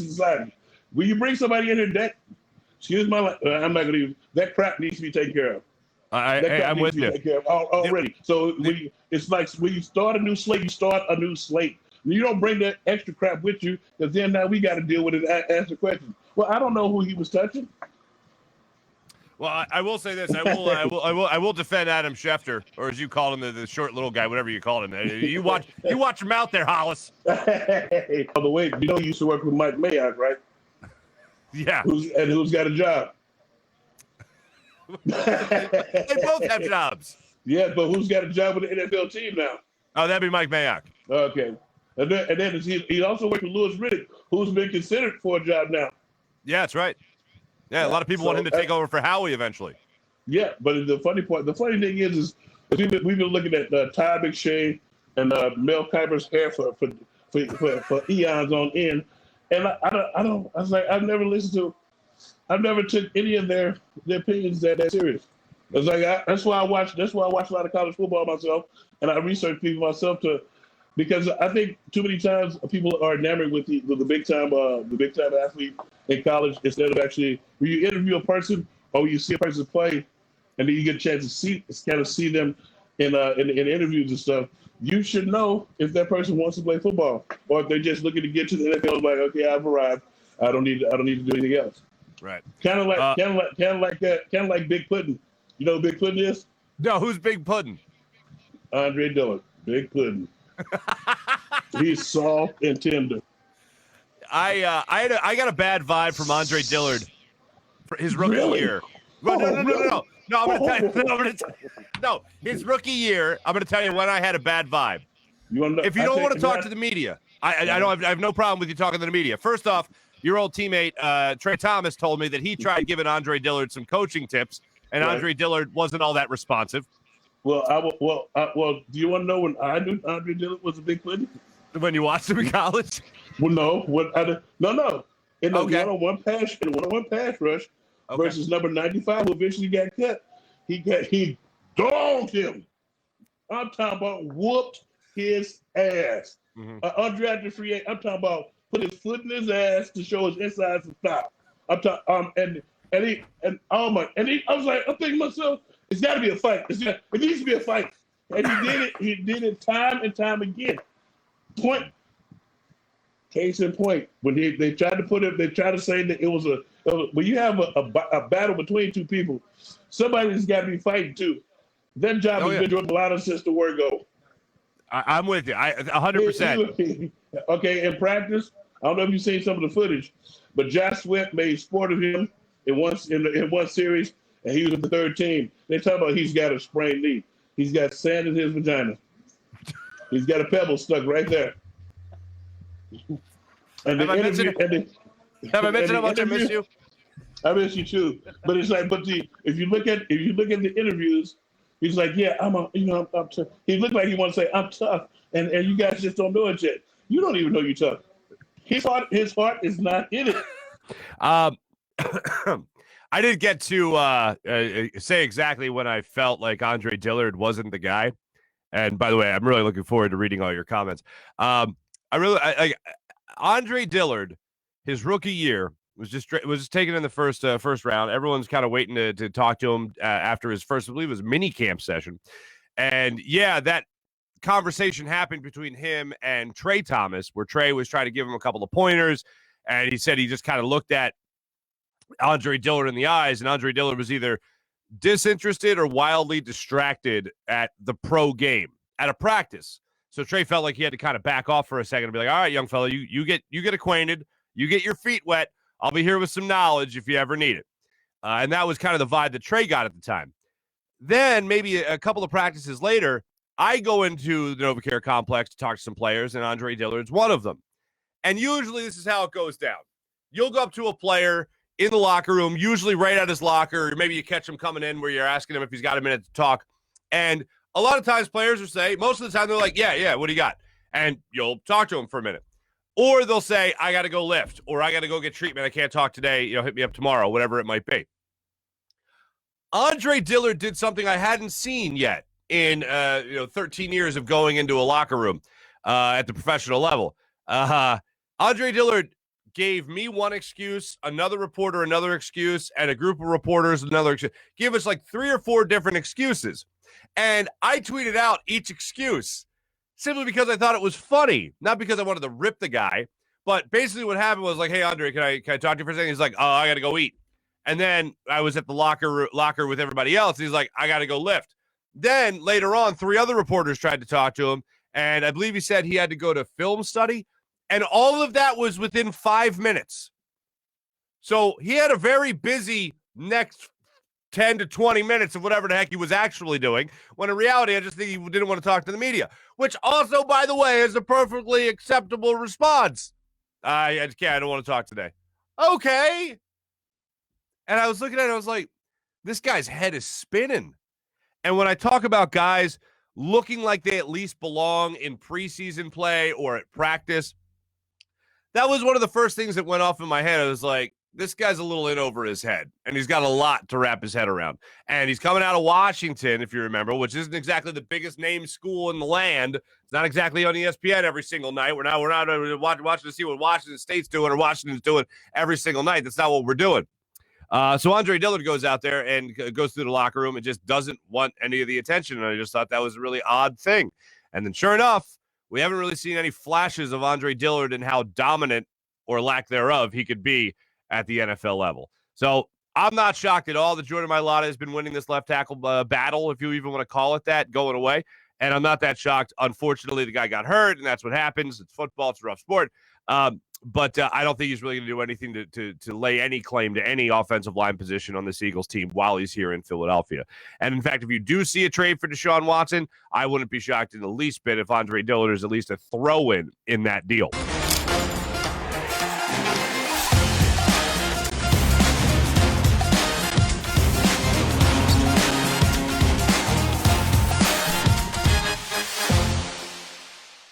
society. When you bring somebody in here that, excuse my, I'm not going to use, that crap needs to be taken care of. I'm with you. Already. So it's like when you start a new slate, you start a new slate. You don't bring that extra crap with you, because then now we got to deal with it and ask the question. Well, I don't know who he was touching. Well, I will say this. I will defend Adam Schefter, or as you call him, the short little guy, whatever you call him. You watch your mouth there, Hollis. Hey, by the way, you used to work with Mike Mayock, right? Yeah. Who's got a job? They both have jobs. Yeah, but who's got a job with the NFL team now? Oh, that'd be Mike Mayock. Okay. And then he also worked with Louis Riddick, who's been considered for a job now. Yeah, that's right. Yeah, a lot of people want him to take over for Howie eventually. Yeah, but the funny thing is we've been looking at Ty McShay and Mel Kiper's hair for eons on end, and I've never took any of their opinions that serious. It's like that's why I watch a lot of college football myself, and I research people myself because I think too many times people are enamored with the big time athlete in college instead of actually when you interview a person or you see a person play, and then you get a chance to see them in interviews and stuff. You should know if that person wants to play football or if they're just looking to get to the NFL. Like, okay, I've arrived. I don't need to do anything else. Right. Kind of like Big Pudding. You know who Big Pudding is? No, who's Big Pudding? Andre Dillard. Big Pudding. He's soft and tender. I got a bad vibe from Andre Dillard for his rookie year. No. I'm going to tell you. No, his rookie year, I'm going to tell you when I had a bad vibe. If you don't want to talk to the media, I have no problem with you talking to the media. First off, your old teammate, Trey Thomas, told me that he tried giving Andre Dillard some coaching tips, and right. Andre Dillard wasn't all that responsive. Well, do you want to know when I knew Andre Dillard was a Big Pudding? When you watched him in college? Well, no. No. In the one-on-one pass rush versus number 95, who eventually got cut, he dogged him. I'm talking about whooped his ass. Mm-hmm. Undrafted free agent. I'm talking about put his foot in his ass to show his insides and stop. I'm talking I was like, I'm thinking to myself, it's got to be a fight. It needs to be a fight, and he did it time and time again. Case in point, when they tried to say that it was when you have a battle between two people, somebody's got to be fighting too. That job has been doing a lot of since the word go. I'm with you. 100%. Okay, in practice, I don't know if you've seen some of the footage, but Josh Sweat made sport of him in one series, and he was with the third team. They talk about he's got a sprained knee. He's got sand in his vagina. He's got a pebble stuck right there. And have I mentioned how much I miss you? I miss you too. But it's like, if you look at the interviews, he's like, yeah, I'm tough. He looked like he wants to say, I'm tough, and you guys just don't know it yet. You don't even know you're tough. His heart is not in it. I didn't get to say exactly when I felt like Andre Dillard wasn't the guy. And by the way, I'm really looking forward to reading all your comments. Andre Dillard, his rookie year was just taken in the first round. Everyone's kind of waiting to talk to him after his first, I believe it was mini camp session. And yeah, that conversation happened between him and Trey Thomas, where Trey was trying to give him a couple of pointers. And he said he just kind of looked at Andre Dillard in the eyes, and Andre Dillard was either disinterested or wildly distracted at the pro game, at a practice. So Trey felt like he had to kind of back off for a second and be like, all right, young fella, you get acquainted, you get your feet wet. I'll be here with some knowledge if you ever need it. And that was kind of the vibe that Trey got at the time. Then maybe a couple of practices later, I go into the NovaCare complex to talk to some players, and Andre Dillard's one of them. And usually this is how it goes down. You'll go up to a player in the locker room, usually right at his locker, or maybe you catch him coming in where you're asking him if he's got a minute to talk. And a lot of times players will say, most of the time they're like, yeah, what do you got? And you'll talk to him for a minute. Or they'll say, I got to go lift, or I got to go get treatment. I can't talk today. Hit me up tomorrow, whatever it might be. Andre Dillard did something I hadn't seen yet in 13 years of going into a locker room at the professional level. Andre Dillard gave me one excuse, another reporter another excuse, and a group of reporters another excuse. Give us like 3 or 4 different excuses. And I tweeted out each excuse simply because I thought it was funny, not because I wanted to rip the guy. But basically what happened was like, hey, Andre, can I talk to you for a second? He's like, oh, I got to go eat. And then I was at the locker with everybody else. He's like, I got to go lift. Then later on, 3 other reporters tried to talk to him. And I believe he said he had to go to film study. And all of that was within 5 minutes. So he had a very busy next 10 to 20 minutes of whatever the heck he was actually doing, when in reality, I just think he didn't want to talk to the media, which also, by the way, is a perfectly acceptable response. I don't want to talk today. Okay. And I was looking at it, I was like, this guy's head is spinning. And when I talk about guys looking like they at least belong in preseason play or at practice, that was one of the first things that went off in my head. I was like, this guy's a little in over his head, and he's got a lot to wrap his head around. And he's coming out of Washington, if you remember, which isn't exactly the biggest name school in the land. It's not exactly on ESPN every single night. We're not watching to see what Washington State's doing or Washington's doing every single night. That's not what we're doing. So Andre Dillard goes out there and goes through the locker room and just doesn't want any of the attention. And I just thought that was a really odd thing. And then sure enough, we haven't really seen any flashes of Andre Dillard and how dominant or lack thereof he could be at the NFL level. So I'm not shocked at all that Jordan Mailata has been winning this left tackle battle, if you even want to call it that, going away. And I'm not that shocked. Unfortunately, the guy got hurt, and that's what happens. It's football. It's a rough sport. But I don't think he's really going to do anything to lay any claim to any offensive line position on this Eagles team while he's here in Philadelphia. And in fact, if you do see a trade for Deshaun Watson, I wouldn't be shocked in the least bit if Andre Dillard is at least a throw-in that deal.